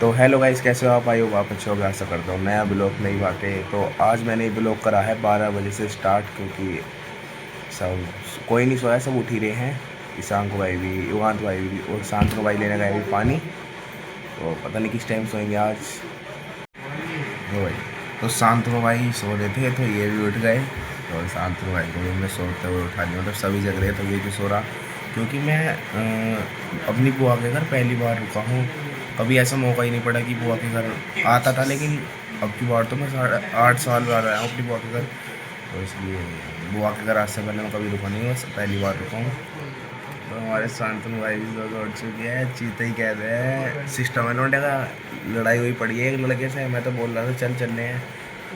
तो hello guys, कैसे हो आप? आई हो आप अच्छे हो? आशा करता हूँ। नया ब्लॉग नई बातें। तो आज मैंने ब्लॉग करा है 12 बजे से स्टार्ट, क्योंकि सब कोई नहीं सोया, सब उठ ही रहे हैं। ईशांक भाई भी, युगांत भाई भी और शांत भाई लेने गए भी पानी। तो पता नहीं किस टाइम सोएंगे आज। तो भाई, तो शांत भाई सो रहे थे तो ये भी उठ गए। और शांत भाई को भी मैं सोते हुए उठा दिया, मतलब सभी जग रहे तो ये भी सो रहा। क्योंकि मैं अपनी बुआ के घर पहली बार रुका हूँ। कभी ऐसा मौका ही नहीं पड़ा कि बुआ के घर आता था, लेकिन अब की बार तो मैं 8 साल बाद आया हूँ अपनी बुआ के घर। तो इसलिए बुआ के घर आज से पहले मैं कभी रुका नहीं हूँ, पहली बार रुका हूँ। तो हमारे शांतनु भाई भी लोग उठ चुके हैं, चीते ही कह रहे हैं सिस्टम है लौंडे का। लड़ाई हुई पड़ी है एक लड़के से, मैं तो बोल रहा था चल चलने हैं,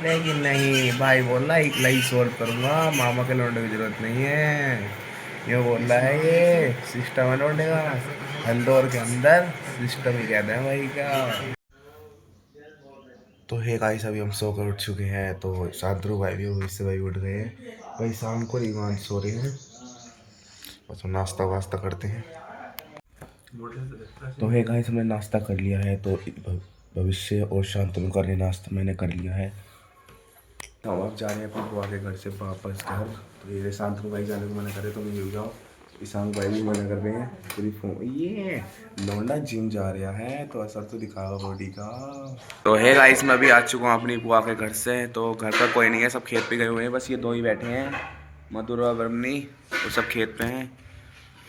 लेकिन नहीं, भाई बोल रहा है इकला ही सॉल्व करूँगा, मामा के लौंडे की ज़रूरत नहीं है। ये बोल रहा है ये सिस्टम है लौंडे का, हल्दौर के अंदर सिस्टम ही कहते हैं भाई का। तो हे गाइस, अभी हम सो कर उठ चुके हैं। तो शांतनु भाई भी इससे भाई उठ गए हैं। भाई शाम को रिवान सो रहे हैं, बस हम नाश्ता वास्ता करते हैं। तो हे गाइस, हमने नाश्ता कर लिया है। तो भविष्य और शांतनु का नाश्ता मैंने कर लिया है। तो अब जा रहे हैं अपनी बुआ के घर से वापस घर। तो ये शांतनु भाई जाने को मना करे तो नहीं जाओ, ईशांक भाई भी मना कर रहे हैं। पूरी फोन ये लौंडा जिम जा रहा है तो असर तो दिखागा बॉडी का। तो है गाइस, मैं अभी आ चुका हूँ अपनी बुआ के घर से। तो घर पर कोई नहीं है, सब खेत पे गए हुए हैं, बस ये दो ही बैठे हैं, मधुर और ब्रह्मणी। वो सब खेत पे हैं।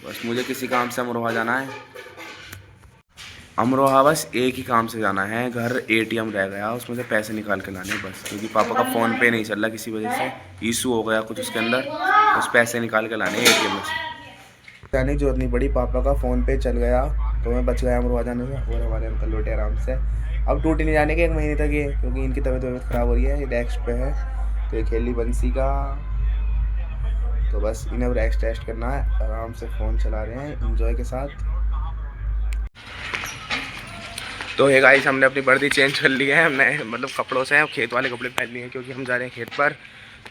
बस मुझे किसी काम से अमरोहा जाना है। अमरोहा बस एक ही काम से जाना है, घर एटीएम रह गया, उसमें से पैसे निकाल के लाने बस, क्योंकि पापा का फ़ोन पे नहीं चल रहा, किसी वजह से इशू हो गया कुछ उसके अंदर। बस पैसे निकाल के लाने एटीएम में से। जाने की जरूरत नहीं पड़ी, पापा का फ़ोन पे चल गया तो मैं बच गया अमरोहा जाने से। और हमारे अंकल लौटे आराम से। अब ड्यूटी नहीं जाने के 1 महीने तक ये, क्योंकि इनकी तबीयत ख़राब हो रही है, ये डेस्क पे है। तो ये खेली बंसी का, तो बस इन्हें रेस्ट टेस्ट करना है, आराम से फ़ोन चला रहे हैं इंजॉय के साथ। तो हे गाइस, हमने अपनी वर्दी चेंज कर ली है, हमने मतलब कपड़ों से खेत वाले कपड़े पहन लिए हैं, क्योंकि हम जा रहे हैं खेत पर।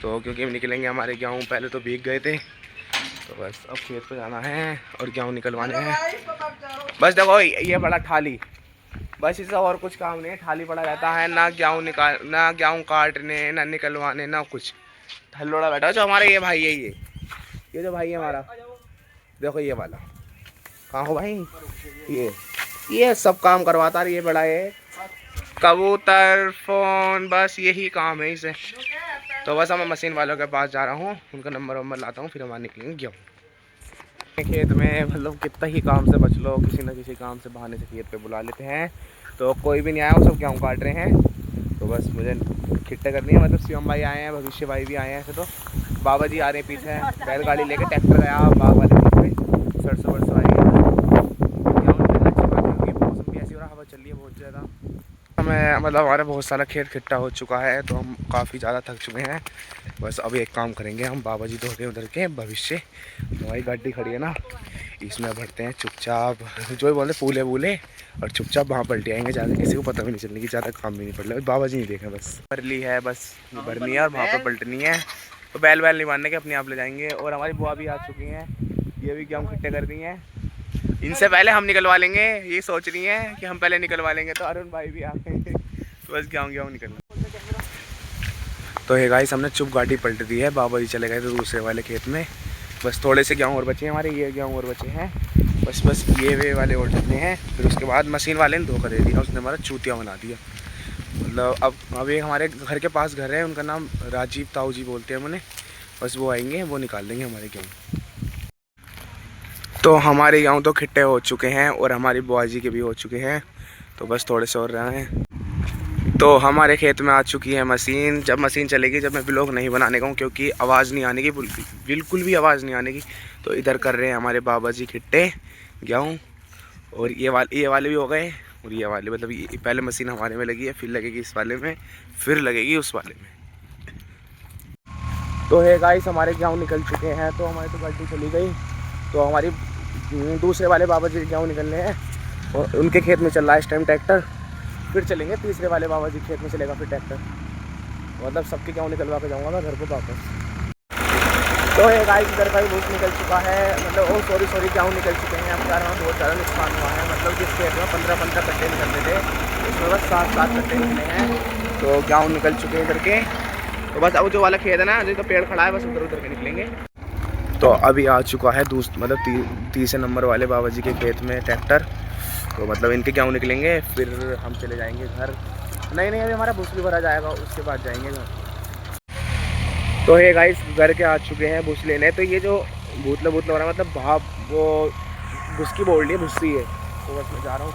तो क्योंकि हम निकलेंगे, हमारे गेहूँ पहले तो भीग गए थे, तो बस अब खेत पर जाना है और गेहूँ निकलवाने हैं। बस देखो ये बड़ा थाली, बस इससे और कुछ काम नहीं है, थाली पड़ा रहता है, ना गेहूँ काटने, ना निकलवाने, ना कुछ। थल्लोड़ा बैठा जो हमारे ये भाई है, ये जो भाई है हमारा, देखो ये वाला। कहाँ हो भाई? ये सब काम करवाता है, ये बड़ा है, कबूतर फोन, बस यही काम है इसे। तो बस मैं मशीन वालों के पास जा रहा हूँ, उनका नंबर लाता हूँ, फिर हम निकलेंगे गेहूँ खेत में। मतलब कितना ही काम से बच लो, किसी न किसी काम से बहाने से खेत पे बुला लेते हैं। तो कोई भी नहीं आया, वो सब गेहूँ काट रहे हैं। तो बस मुझे खिट्टे करनी है, मतलब शिवम भाई आए हैं, भविष्य भाई भी आए हैं ऐसे। तो बाबा जी आ रहे हैं पीछे, बैलगाड़ी लेके, ट्रैक्टर गया बाग वाले खेत में, सरसों वरसों आ रही है। हवा चल रही है बहुत ज़्यादा। हमें मतलब हमारा बहुत सारा खेत खिट्टा हो चुका है, तो हम काफ़ी ज़्यादा थक चुके हैं। बस अब एक काम करेंगे हम, बाबा जी धो के उधर के भविष्य, हमारी गाड़ी खड़ी है ना, इसमें भरते हैं चुपचाप, जो भी बोलते फूले वूले, और चुपचाप वहाँ पलटी आएंगे जाके, किसी को पता भी नहीं चलने की, ज़्यादा काम भी नहीं पड़ रहा, बाबा जी नहीं देखें, बस भर ली है, बस भरनी है और वहाँ पर पलटनी है। तो बैल वैल नहीं मारने के, अपने आप ले जाएंगे। और हमारी बुआ भी आ चुकी हैं, ये भी गेहूँ खिट्टे कर दी हैं, इनसे पहले हम निकलवा लेंगे, ये सोच रही हैं कि हम पहले निकलवा लेंगे। तो अरुण भाई भी आ गए, तो बस गेहूँ निकलना। तो हे गाइस, हमने चुप गाड़ी पलट दी है, बाबा जी चले गए थे दूसरे वाले खेत में। बस थोड़े से गेहूँ और बचे हैं हमारे, ये गेहूँ और बचे हैं, बस ये वे वाले और डलने हैं। फिर उसके बाद मशीन वाले ने धोखा दे दिया, उसने हमारा चूतिया बना दिया। मतलब अब एक हमारे घर के पास घर है, उनका नाम राजीव ताऊ जी बोलते हैं उन्हें, बस वो आएंगे, वो निकाल देंगे हमारे गेहूँ। तो हमारे गेहूँ तो खिट्टे हो चुके हैं और हमारी बुआ जी के भी हो चुके हैं, तो बस थोड़े से और रहे हैं। तो हमारे खेत में आ चुकी है मशीन। जब मशीन चलेगी, जब मैं ब्लॉग नहीं बनाने का हूँ, क्योंकि आवाज़ नहीं आने की, बिल्कुल भी आवाज़ नहीं आने की। तो इधर कर रहे हैं हमारे बाबा जी खिट्टे गेहूँ, और ये वाले भी हो गए, और ये वाले, मतलब ये पहले मशीन हमारे में लगी है, फिर लगेगी इस वाले में, फिर लगेगी उस वाले में। तो है गाइस, हमारे गेहूँ निकल चुके हैं, तो हमारी तो गाड़ी चली गई। तो हमारी दूसरे वाले बाबा जी के गेहूँ निकलने हैं, और उनके खेत में चल रहा है इस टाइम ट्रैक्टर। फिर चलेंगे तीसरे वाले बाबा जी खेत में चलेगा फिर ट्रैक्टर, मतलब सबके गेहूँ निकलवा के जाऊँगा मैं घर को वापस। तो ये गाइस इधर का भी भूस निकल चुका है, मतलब ओ सॉरी गेहूँ निकल चुके हैं। अब यार हमें बहुत ज़्यादा नुकसान हुआ है, मतलब जिस खेत में 15 कट्टे निकलते थे उसमें बस 7 कट्टे निकले हैं। तो गेहूँ निकल चुके हैं इधर के। तो बस अब जो वाला खेत है ना, जो तो पेड़ खड़ा है, बस उधर के निकलेंगे। तो अभी आ चुका है मतलब तीसरे नंबर वाले बाबा जी के खेत में ट्रैक्टर। तो मतलब इनके गेहूँ निकलेंगे, फिर हम चले जाएंगे घर। नहीं अभी हमारा भूस भी भरा जाएगा, उसके बाद जाएंगे घर। तो है गाइस घर के आ चुके हैं भूस लेने। तो ये जो भूतला हो रहा है, मतलब भाप वो भूस की बोल रही है, भूसी है। तो बस मैं जा रहा हूँ।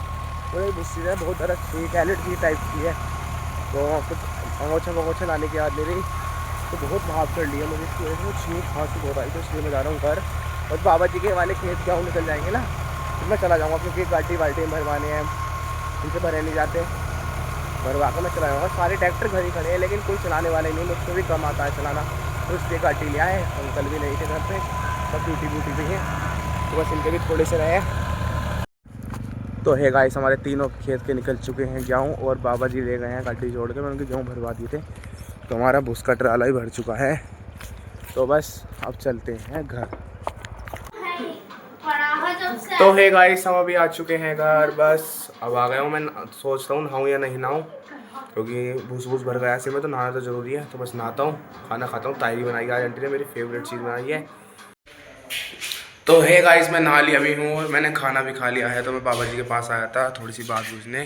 तो ये भूसी है बहुत ज़्यादा ठीक है, की टाइप की है। तो कुछ अंगोछा लाने की याद ले रही, तो बहुत भाप चढ़ लिया मुझे इसकी वजह से, छींक खांसी बहुत आई। तो इसलिए मैं जा रहा हूँ घर। और बाबा जी के वाले खेत गेहूँ निकल जाएंगे ना, फिर मैं चला जाऊँगा, क्योंकि गाड़ी बाल्टी भरवाने हैं, उनसे भरे नहीं जाते। भरवा कर मैं चला जाऊँगा। सारे ट्रैक्टर घर ही खड़े हैं, लेकिन कोई चलाने वाले नहीं, मुझसे भी कम आता है चलाना। तो इसलिए गाड़ी ले आए, अंकल भी नहीं थे घर पे, सब ड्यूटी भी हैं। तो बस इनके भी थोड़े से रहे। तो है गाइस हमारे तीनों खेत के निकल चुके हैं गेहूँ, और बाबा जी ले गए हैं गाड़ी जोड़ के। मैं उनके गेहूँ भरवा दिए थे। तो हमारा भूस का ट्राला भी भर चुका है। तो बस अब चलते हैं घर। तो है गाइस हम अभी आ चुके हैं घर। बस अब आ गया हूँ। मैं सोच रहा हूँ नहाऊँ या नहीं नहाऊँ, क्योंकि भूस भर गया ऐसे में, तो नहाना तो ज़रूरी है। तो बस नहाता हूँ, खाना खाता हूँ। तायरी बनाई आज आंटी ने, मेरी फेवरेट चीज़ बनाई है। तो है गाइस मैं नहा लिया भी हूँ और मैंने खाना भी खा लिया है। तो मैं बाबा जी के पास आया था थोड़ी सी बात पूछने,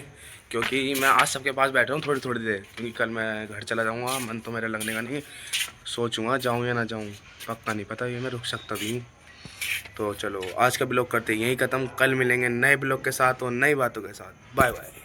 क्योंकि मैं आज सबके पास बैठ रहा हूँ थोड़ी देर, क्योंकि कल मैं घर चला जाऊँगा। मन तो मेरा लगने का नहीं, सोचूंगा जाऊँ या ना जाऊँ, पक्का नहीं पता, ये मैं रुक सकता भी हूँ। तो चलो आज का ब्लॉग करते हैं यहीं ख़त्म। कल मिलेंगे नए ब्लॉग के साथ और नई बातों के साथ। Bye bye.